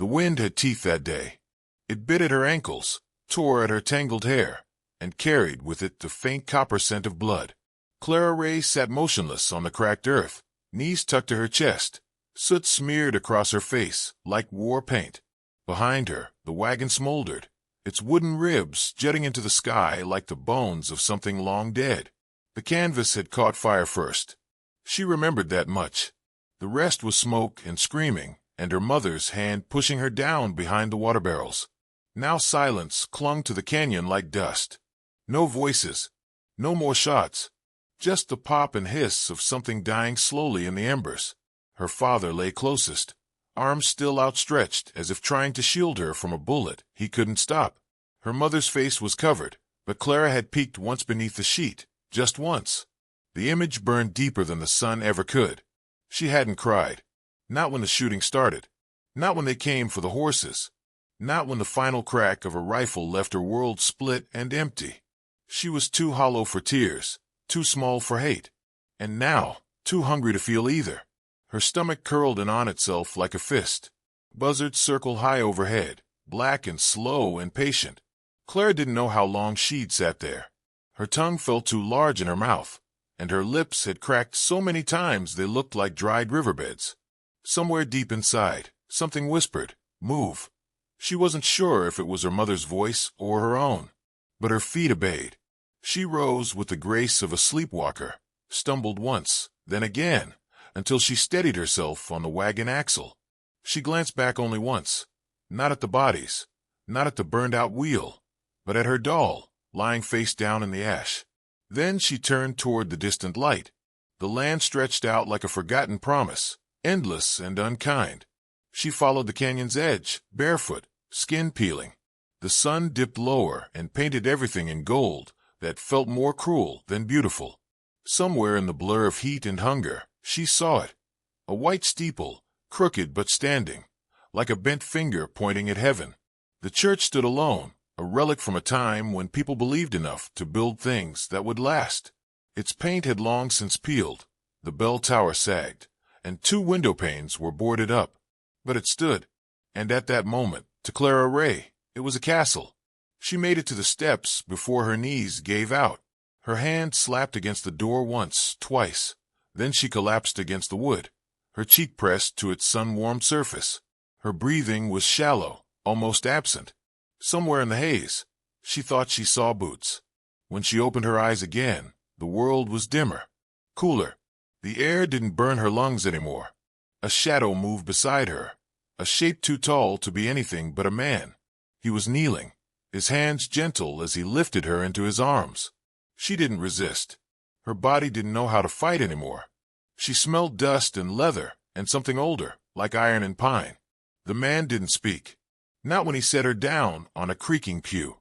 The wind had teeth that day. It bit at her ankles, tore at her tangled hair, and carried with it the faint copper scent of blood. Clara Ray sat motionless on the cracked earth, knees tucked to her chest, soot smeared across her face like war paint. Behind her, the wagon smoldered, its wooden ribs jutting into the sky like the bones of something long dead. The canvas had caught fire first. She remembered that much. The rest was smoke and screaming, and her mother's hand pushing her down behind the water barrels. Now silence clung to the canyon like dust. No voices, no more shots, just the pop and hiss of something dying slowly in the embers. Her father lay closest, arms still outstretched as if trying to shield her from a bullet he couldn't stop. Her mother's face was covered, but Clara had peeked once beneath the sheet, just once. The image burned deeper than the sun ever could. She hadn't cried. Not when the shooting started. Not when they came for the horses. Not when the final crack of a rifle left her world split and empty. She was too hollow for tears, too small for hate, and now too hungry to feel either. Her stomach curled in on itself like a fist. Buzzards circled high overhead, black and slow and patient. Clara didn't know how long she'd sat there. Her tongue felt too large in her mouth, and her lips had cracked so many times they looked like dried riverbeds. Somewhere deep inside, something whispered, "Move." She wasn't sure if it was her mother's voice or her own, but her feet obeyed. She rose with the grace of a sleepwalker, stumbled once, then again, until she steadied herself on the wagon axle. She glanced back only once, not at the bodies, not at the burned-out wheel, but at her doll, lying face down in the ash. Then she turned toward the distant light. The land stretched out like a forgotten promise, endless and unkind. She followed the canyon's edge, barefoot, skin peeling. The sun dipped lower and painted everything in gold that felt more cruel than beautiful. Somewhere in the blur of heat and hunger, she saw it. A white steeple, crooked but standing, like a bent finger pointing at heaven. The church stood alone, a relic from a time when people believed enough to build things that would last. Its paint had long since peeled, the bell tower sagged, and 2 window panes were boarded up. But it stood, and at that moment, to Clara Ray, it was a castle. She made it to the steps before her knees gave out. Her hand slapped against the door once, twice. Then she collapsed against the wood, her cheek pressed to its sun-warmed surface. Her breathing was shallow, almost absent. Somewhere in the haze, she thought she saw boots. When she opened her eyes again, the world was dimmer, cooler. The air didn't burn her lungs anymore. A shadow moved beside her, a shape too tall to be anything but a man. He was kneeling, his hands gentle as he lifted her into his arms. She didn't resist. Her body didn't know how to fight anymore. She smelled dust and leather and something older, like iron and pine. The man didn't speak. Not when he set her down on a creaking pew.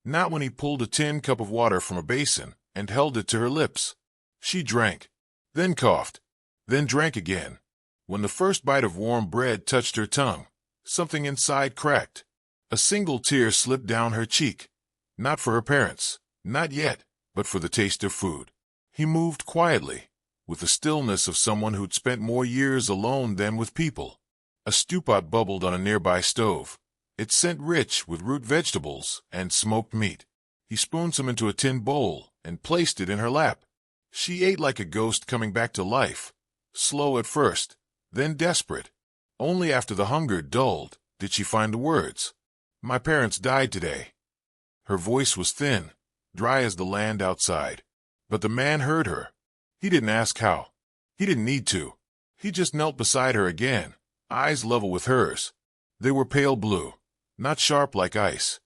Not when he pulled a tin cup of water from a basin and held it to her lips. She drank, then coughed, then drank again. When the first bite of warm bread touched her tongue, something inside cracked. A single tear slipped down her cheek. Not for her parents, not yet, but for the taste of food. He moved quietly, with the stillness of someone who'd spent more years alone than with people. A stewpot bubbled on a nearby stove. Its scent rich with root vegetables and smoked meat. He spooned some into a tin bowl and placed it in her lap. She ate like a ghost coming back to life, slow at first, then desperate. Only after the hunger dulled did she find the words. "My parents died today." Her voice was thin, dry as the land outside. But the man heard her. He didn't ask how. He didn't need to. He just knelt beside her again, eyes level with hers. They were pale blue, not sharp like ice,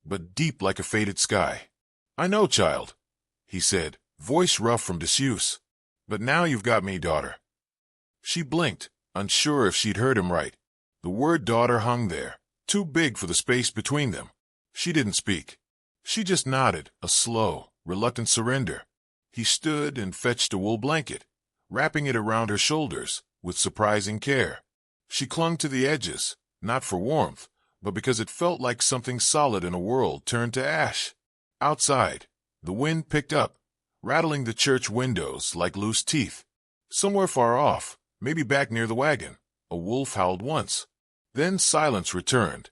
but deep like a faded sky. "I know, child," he said, voice rough from disuse. "But now you've got me, daughter." She blinked, unsure if she'd heard him right. The word daughter hung there, too big for the space between them. She didn't speak. She just nodded, a slow, reluctant surrender. He stood and fetched a wool blanket, wrapping it around her shoulders with surprising care. She clung to the edges, not for warmth, but because it felt like something solid in a world turned to ash. Outside, the wind picked up, rattling the church windows like loose teeth. Somewhere far off, maybe back near the wagon, a wolf howled once. Then silence returned.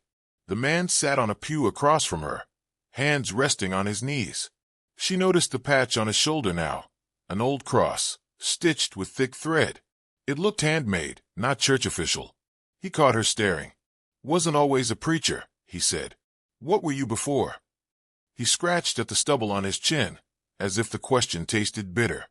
The man sat on a pew across from her, hands resting on his knees. She noticed the patch on his shoulder now, an old cross, stitched with thick thread. It looked handmade, not church official. He caught her staring. "Wasn't always a preacher," he said. "What were you before?" He scratched at the stubble on his chin, as if the question tasted bitter.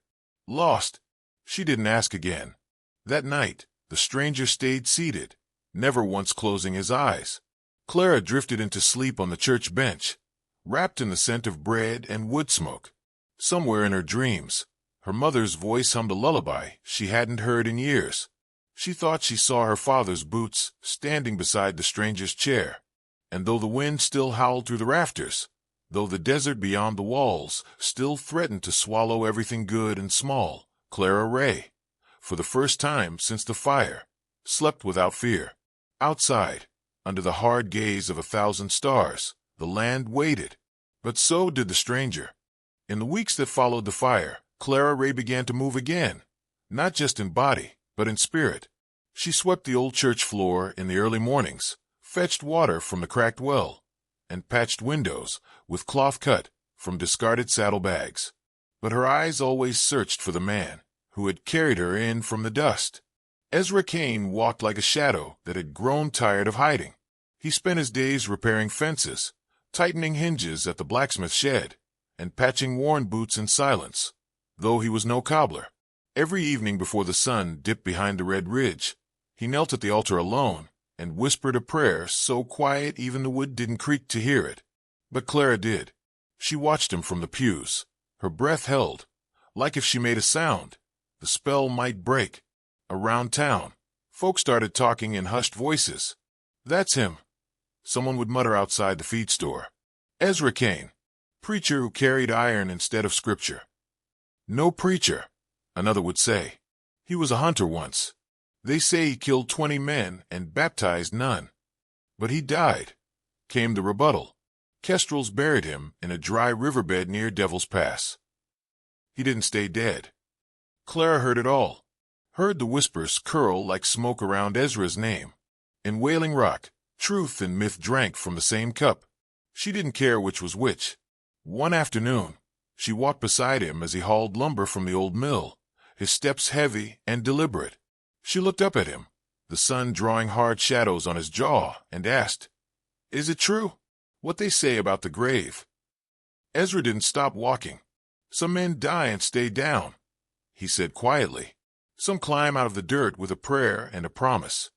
"Lost." She didn't ask again. That night, the stranger stayed seated, never once closing his eyes. Clara drifted into sleep on the church bench, wrapped in the scent of bread and wood smoke. Somewhere in her dreams, her mother's voice hummed a lullaby she hadn't heard in years. She thought she saw her father's boots standing beside the stranger's chair. And though the wind still howled through the rafters, though the desert beyond the walls still threatened to swallow everything good and small, Clara Ray, for the first time since the fire, slept without fear. Outside, under the hard gaze of 1,000 stars, the land waited. But so did the stranger. In the weeks that followed the fire, Clara Ray began to move again, not just in body, but in spirit. She swept the old church floor in the early mornings, fetched water from the cracked well, and patched windows with cloth cut from discarded saddlebags. But her eyes always searched for the man who had carried her in from the dust. Ezra Kane walked like a shadow that had grown tired of hiding. He spent his days repairing fences, tightening hinges at the blacksmith shed, and patching worn boots in silence, though he was no cobbler. Every evening before the sun dipped behind the red ridge, he knelt at the altar alone and whispered a prayer so quiet even the wood didn't creak to hear it. But Clara did. She watched him from the pews, her breath held, like if she made a sound, the spell might break. Around town, folks started talking in hushed voices. "That's him," someone would mutter outside the feed store. "Ezra Kane, preacher who carried iron instead of scripture." "No preacher," another would say. "He was a hunter once. They say he killed 20 men and baptized none. But he died," came the rebuttal. "Kestrels buried him in a dry riverbed near Devil's Pass." He didn't stay dead. Clara heard it all. Heard the whispers curl like smoke around Ezra's name. In Wailing Rock, truth and myth drank from the same cup. She didn't care which was which. One afternoon, she walked beside him as he hauled lumber from the old mill, his steps heavy and deliberate. She looked up at him, the sun drawing hard shadows on his jaw, and asked, "Is it true, what they say about the grave?" Ezra didn't stop walking. "Some men die and stay down," he said quietly. "Some climb out of the dirt with a prayer and a promise."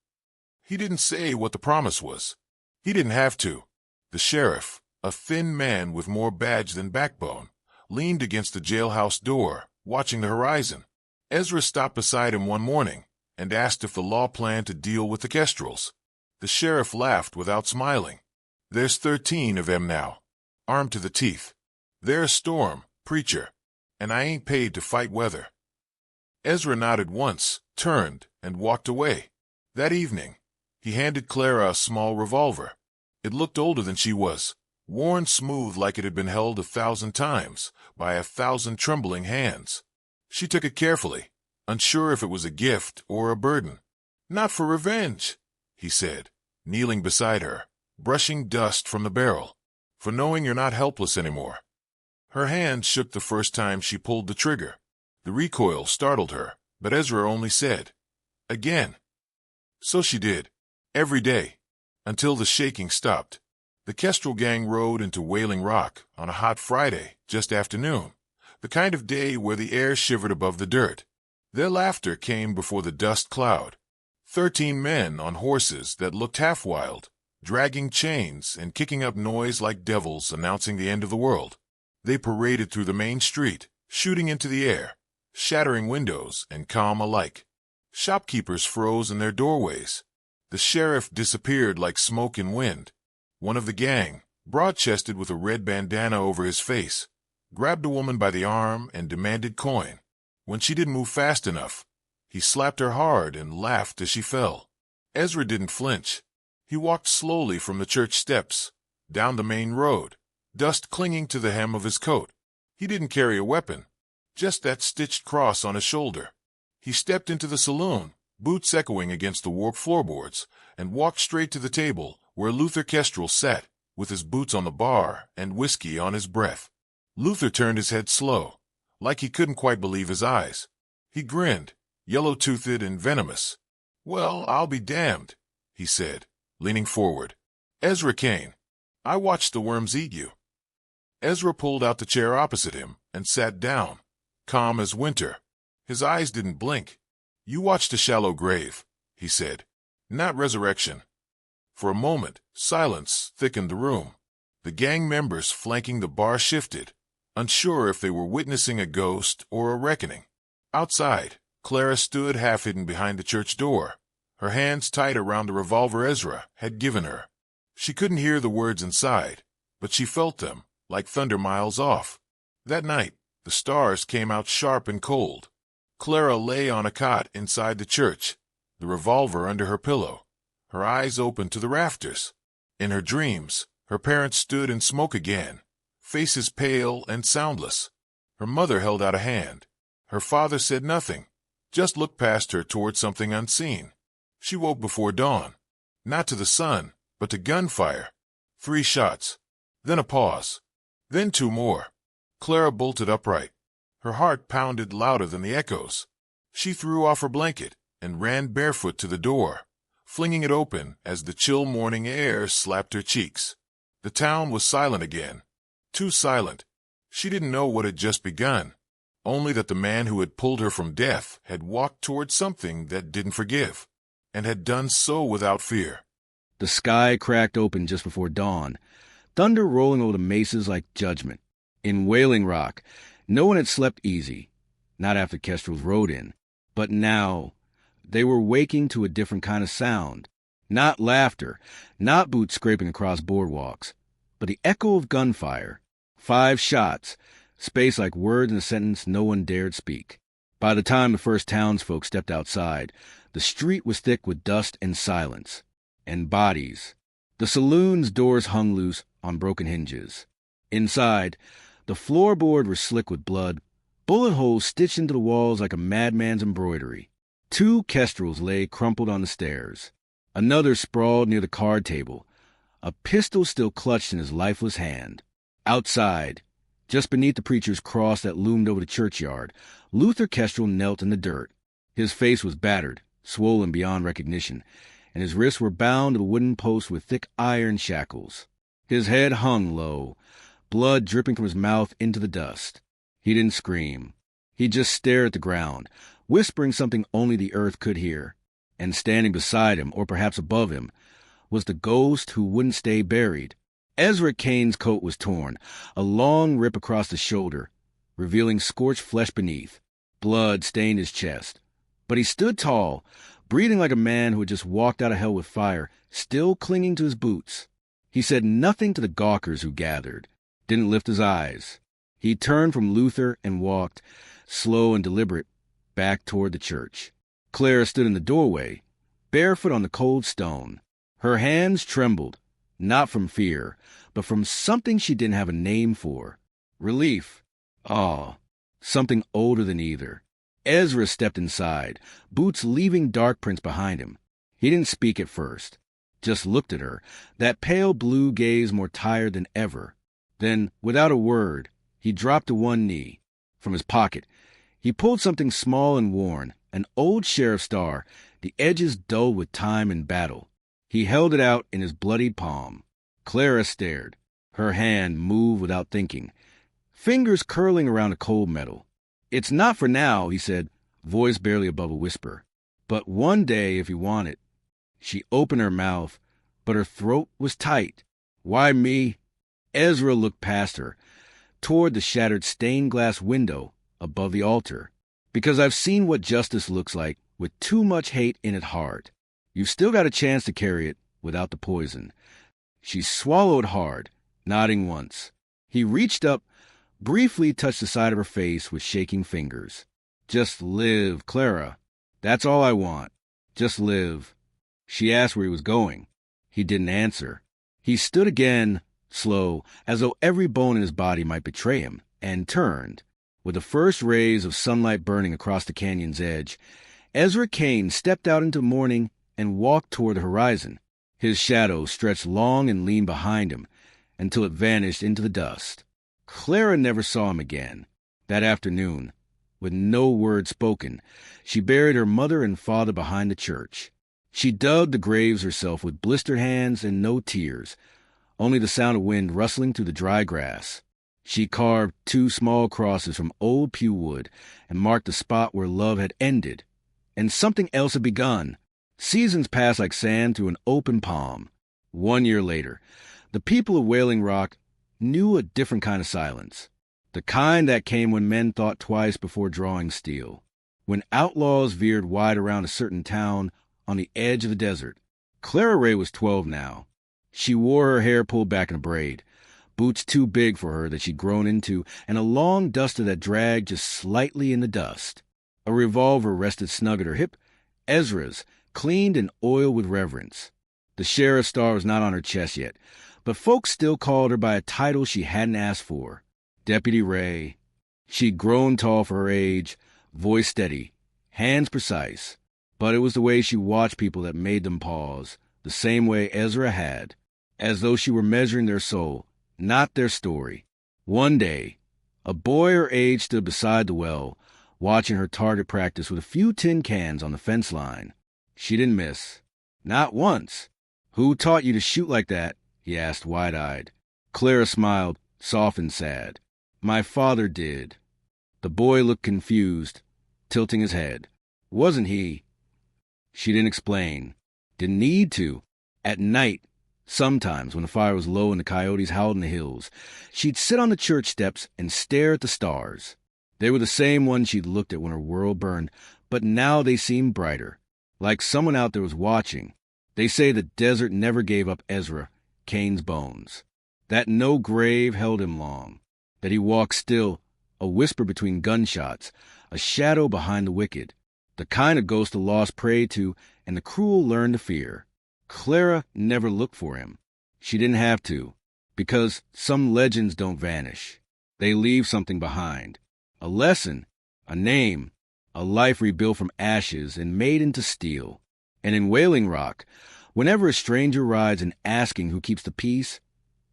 He didn't say what the promise was. He didn't have to. The sheriff, a thin man with more badge than backbone, leaned against the jailhouse door, watching the horizon. Ezra stopped beside him one morning and asked if the law planned to deal with the Kestrels. The sheriff laughed without smiling. "There's 13 of them now, armed to the teeth. They're a storm, preacher, and I ain't paid to fight weather." Ezra nodded once, turned, and walked away. That evening, he handed Clara a small revolver. It looked older than she was, worn smooth like it had been held 1,000 times by 1,000 trembling hands. She took it carefully, unsure if it was a gift or a burden. "Not for revenge," he said, kneeling beside her, brushing dust from the barrel. "For knowing you're not helpless anymore." Her hand shook the first time she pulled the trigger. The recoil startled her, but Ezra only said, "Again." So she did, every day, until the shaking stopped. The Kestrel gang rode into Wailing Rock on a hot Friday, just afternoon, the kind of day where the air shivered above the dirt. Their laughter came before the dust cloud. 13 men on horses that looked half wild, dragging chains and kicking up noise like devils announcing the end of the world. They paraded through the main street, shooting into the air, shattering windows and calm alike. Shopkeepers froze in their doorways. The sheriff disappeared like smoke in wind. One of the gang, broad-chested with a red bandana over his face, grabbed a woman by the arm and demanded coin. When she didn't move fast enough, he slapped her hard and laughed as she fell. Ezra didn't flinch. He walked slowly from the church steps, down the main road, dust clinging to the hem of his coat. He didn't carry a weapon, just that stitched cross on his shoulder. He stepped into the saloon, boots echoing against the warped floorboards, and walked straight to the table where Luther Kestrel sat, with his boots on the bar and whiskey on his breath. Luther turned his head slow, like he couldn't quite believe his eyes. He grinned, yellow-toothed and venomous. "Well, I'll be damned," he said, leaning forward. "Ezra Kane, I watched the worms eat you." Ezra pulled out the chair opposite him and sat down, calm as winter. His eyes didn't blink. "You watched a shallow grave," he said, "not resurrection." For a moment, silence thickened the room. The gang members flanking the bar shifted, unsure if they were witnessing a ghost or a reckoning. Outside, Clara stood half-hidden behind the church door, her hands tight around the revolver Ezra had given her. She couldn't hear the words inside, but she felt them, like thunder miles off. That night, the stars came out sharp and cold. Clara lay on a cot inside the church, the revolver under her pillow, her eyes open to the rafters. In her dreams, her parents stood in smoke again, faces pale and soundless. Her mother held out a hand. Her father said nothing, just looked past her toward something unseen. She woke before dawn, not to the sun, but to gunfire. 3 shots, then a pause, then 2 more. Clara bolted upright. Her heart pounded louder than the echoes. She threw off her blanket and ran barefoot to the door, flinging it open as the chill morning air slapped her cheeks. The town was silent again, too silent. She didn't know what had just begun, only that the man who had pulled her from death had walked toward something that didn't forgive, and had done so without fear. The sky cracked open just before dawn, thunder rolling over the mesas like judgment. In Wailing Rock, no one had slept easy, not after Kestrel's rode in, but now they were waking to a different kind of sound. Not laughter, not boots scraping across boardwalks, but the echo of gunfire. 5 shots, spaced like words in a sentence no one dared speak. By the time the first townsfolk stepped outside, the street was thick with dust and silence, and bodies. The saloon's doors hung loose on broken hinges. Inside, the floorboard was slick with blood, bullet holes stitched into the walls like a madman's embroidery. 2 Kestrels lay crumpled on the stairs. Another sprawled near the card table, a pistol still clutched in his lifeless hand. Outside, just beneath the preacher's cross that loomed over the churchyard, Luther Kestrel knelt in the dirt. His face was battered, swollen beyond recognition, and his wrists were bound to the wooden post with thick iron shackles. His head hung low, blood dripping from his mouth into the dust. He didn't scream. He just stared at the ground, whispering something only the earth could hear. And standing beside him, or perhaps above him, was the ghost who wouldn't stay buried. Ezra Kane's coat was torn, a long rip across the shoulder, revealing scorched flesh beneath. Blood stained his chest. But he stood tall, breathing like a man who had just walked out of hell with fire, still clinging to his boots. He said nothing to the gawkers who gathered, didn't lift his eyes. He turned from Luther and walked, slow and deliberate, back toward the church. Clara stood in the doorway, barefoot on the cold stone. Her hands trembled, not from fear, but from something she didn't have a name for. Relief. Awe. Something older than either. Ezra stepped inside, boots leaving dark prints behind him. He didn't speak at first, just looked at her, that pale blue gaze more tired than ever. Then, without a word, he dropped to one knee. From his pocket, he pulled something small and worn, an old sheriff's star, the edges dulled with time and battle. He held it out in his bloodied palm. Clara stared. Her hand moved without thinking, fingers curling around the cold metal. "It's not for now," he said, voice barely above a whisper. "But one day if you want it." She opened her mouth, but her throat was tight. "Why me?" Ezra looked past her, toward the shattered stained glass window above the altar. "Because I've seen what justice looks like with too much hate in it heart. You've still got a chance to carry it without the poison." She swallowed hard, nodding once. He reached up, briefly touched the side of her face with shaking fingers. "Just live, Clara. That's all I want. Just live." She asked where he was going. He didn't answer. He stood again, slow, as though every bone in his body might betray him, and turned. With the first rays of sunlight burning across the canyon's edge, Ezra Kane stepped out into morning and walked toward the horizon. His shadow stretched long and lean behind him until it vanished into the dust. Clara never saw him again. That afternoon, with no word spoken, she buried her mother and father behind the church. She dug the graves herself with blistered hands and no tears, only the sound of wind rustling through the dry grass. She carved 2 small crosses from old pew wood and marked the spot where love had ended, and something else had begun. Seasons passed like sand through an open palm. 1 year later, the people of Wailing Rock knew a different kind of silence, the kind that came when men thought twice before drawing steel, when outlaws veered wide around a certain town on the edge of the desert. Clara Ray was 12 now. She wore her hair pulled back in a braid, boots too big for her that she'd grown into, and a long duster that dragged just slightly in the dust. A revolver rested snug at her hip, Ezra's, cleaned and oiled with reverence. The sheriff's star was not on her chest yet, but folks still called her by a title she hadn't asked for, Deputy Ray. She'd grown tall for her age, voice steady, hands precise, but it was the way she watched people that made them pause, the same way Ezra had, as though she were measuring their soul, not their story. One day, a boy her age stood beside the well, watching her target practice with a few tin cans on the fence line. She didn't miss. Not once. "Who taught you to shoot like that?" he asked wide-eyed. Clara smiled, soft and sad. "My father did." The boy looked confused, tilting his head. "Wasn't he?" She didn't explain. Didn't need to. At night, sometimes when the fire was low and the coyotes howled in the hills, she'd sit on the church steps and stare at the stars. They were the same ones she'd looked at when her world burned, but now they seemed brighter, like someone out there was watching. They say the desert never gave up Ezra Kane's bones, that no grave held him long, that he walked still, a whisper between gunshots, a shadow behind the wicked, the kind of ghost the lost prey to and the cruel learn to fear. Clara never looked for him. She didn't have to, because some legends don't vanish. They leave something behind. A lesson, a name, a life rebuilt from ashes and made into steel. And in Wailing Rock, whenever a stranger rides and asking who keeps the peace,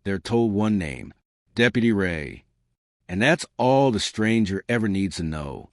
they're told one name, Deputy Ray. And that's all the stranger ever needs to know.